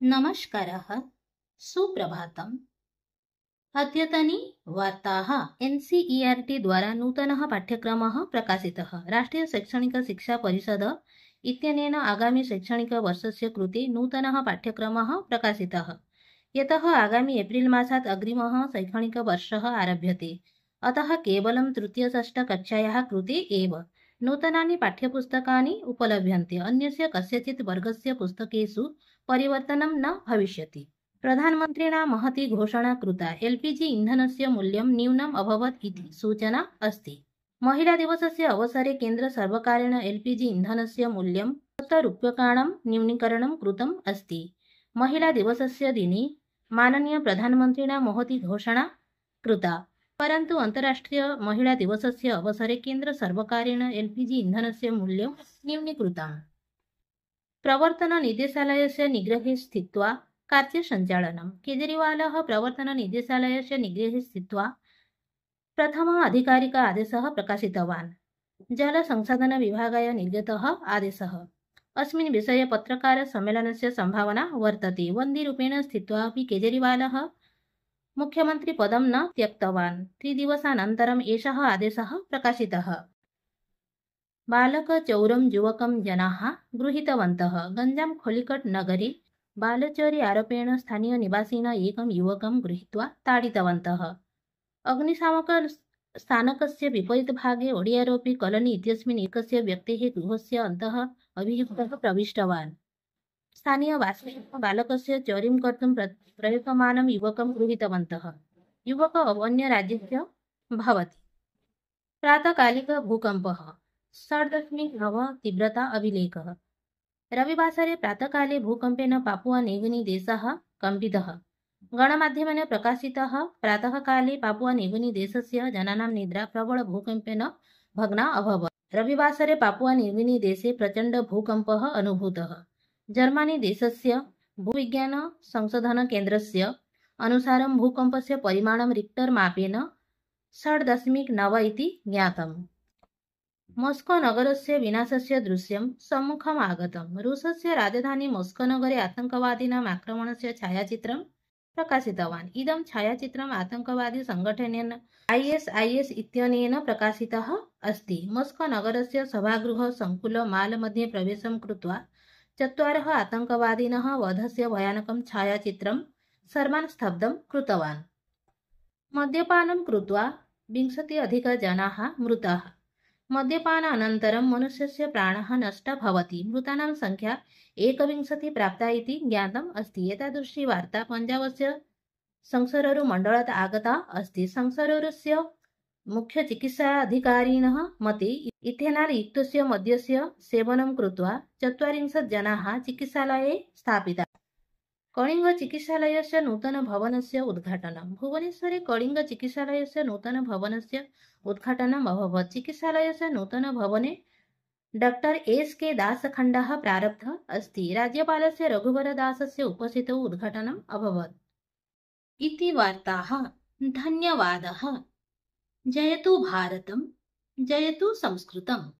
नमस्कारः, सुप्रभातम्। अद्यतनी वार्ताः। NCERT द्वारा नूतनः पाठ्यक्रमः प्रकाशितः। राष्ट्रीय शैक्षणिक शिक्षा परिषद इत्यनेन आगामि शैक्षणिकवर्षस्य कृते नूतनः पाठ्यक्रमः प्रकाशितः। यतः आगामि एप्रिल् मासात् अग्रिमः शैक्षणिकवर्षः आरभ्यते। अतः केवलं तृतीय-षष्ठकक्षायाः कृते एव नूतनानि पाठ्यपुस्तकानि उपलभ्यन्ते। अन्यस्य कस्यचित् वर्गस्य पुस्तकेषु परिवर्तनं न भविष्यति। प्रधानमन्त्रिणा महती घोषणा कृता। LPG इन्धनस्य मूल्यं न्यूनम् अभवत् इति सूचना अस्ति। महिला दिवसस्य अवसरे केन्द्रसर्वकारेण LPG इन्धनस्य मूल्यं 7 रूप्यकाणां न्यूनीकरणं कृतम् अस्ति। महिला दिवसस्य दिने माननीय प्रधानमन्त्रिणा महती घोषणा कृता। परन्तु अन्ताराष्ट्रिय महिला दिवसस्य अवसरे केन्द्रसर्वकारेण LPG इन्धनस्य मूल्यं न्यूनीकृतम्। प्रवर्तननिदेशालयस्य निग्रहे स्थित्वा कार्यसञ्चालनम्। केजरीवालः प्रवर्तननिदेशालयस्य निग्रहे स्थित्वा प्रथमः अधिकारिक आदेशः प्रकाशितवान्। जलसंसाधनविभागाय निर्गतः आदेशः। अस्मिन् विषये पत्रकारसम्मेलनस्य सम्भावना वर्तते। बन्दीरूपेण स्थित्वा अपि केजरीवालः मुख्यमन्त्रिपदं न त्यक्तवान्। 3 दिवसानन्तरम् एषः आदेशः प्रकाशितः। बालकचौरं युवकं जनाः गृहीतवन्तः। गञ्जाम खलिकट नगरे बालचोरी आरोपेण स्थानीयनिवासिनः एकं युवकं गृहीत्वा ताडितवन्तः। अग्निशामक स्थानकस्य विपरीतभागे ओडियारोपी कॉलोनी इत्यस्मिन् एकस्य व्यक्तेः गृहस्य अन्तः अभियुक्तः प्रविष्टवान्। स्थानीयवासिनः बालकस्य चौर्यं कर्तुं प्रयतमानं युवकं गृहीतवन्तः। युवकः अन्यराज्यस्य भवति। प्रातःकालिकः भूकम्पः 6.9 तीव्रता अभिलेखः। रविवासरे प्रातःकाले भूकम्पेन पापुआ न्यूगिनी देशः कम्पितः। गणमाध्यमेन प्रकाशितः प्रातःकाले पापुआ न्यूगिनी देशस्य जनानां निद्रा प्रबलभूकम्पेन भग्ना अभवत्। रविवासरे पापुआ न्यूगिनी देशे प्रचण्डभूकम्पः अनुभूतः। जर्मनी देशस्य भूविज्ञान संशोधनकेन्द्रस्य अनुसारं भूकम्पस्य परिमाणं रिक्टर मापेन 6.9 इति ज्ञातम्। मस्को नगरस्य विनाशस्य दृश्यं सम्मुखम् आगतम्। रूसस्य राजधानी मस्को नगरे आतङ्कवादिनाम् आक्रमणस्य छायाचित्रं प्रकाशितवान्। इदं छायाचित्रम् आतङ्कवादी सङ्घटनेन ISIS इत्यनेन प्रकाशितः अस्ति। मस्को नगरस्य सभागृह संकुल माल् मध्ये प्रवेशं कृत्वा 4 आतङ्कवादिनः वधस्य भयानकं छायाचित्रं सर्वान् स्तब्धं कृतवान्। मद्यपानं कृत्वा 20 अधिक जनाः मृताः। मद्यपानानन्तरं मनुष्यस्य प्राणः नष्टः भवति। मृतानां संख्या 21 प्राप्ता इति ज्ञातम् अस्ति। एतादृशी वार्ता पञ्जाबस्य संसररु मण्डलात् आगता अस्ति। संसररस्य मुख्यचिकित्साधिकारिणः मते इथेनाल् युक्तस्य मद्यस्य सेवनं कृत्वा 40 जनाः चिकित्सालये स्थापिताः। कलिङ्गचिकित्सालयस्य नूतनभवनस्य उद्घाटनं। भुवनेश्वरे कलिङ्गचिकित्सालयस्य नूतनभवनस्य उद्घाटनम् अभवत्। चिकित्सालयस्य नूतनभवने डॉक्टर SK दासखण्डः प्रारब्धः अस्ति। राज्यपालस्य रघुवरदासस्य उपस्थितौ उद्घाटनम् अभवत्। इति वार्ताः। धन्यवादः। जयतु भारतम्, जयतु संस्कृतम्।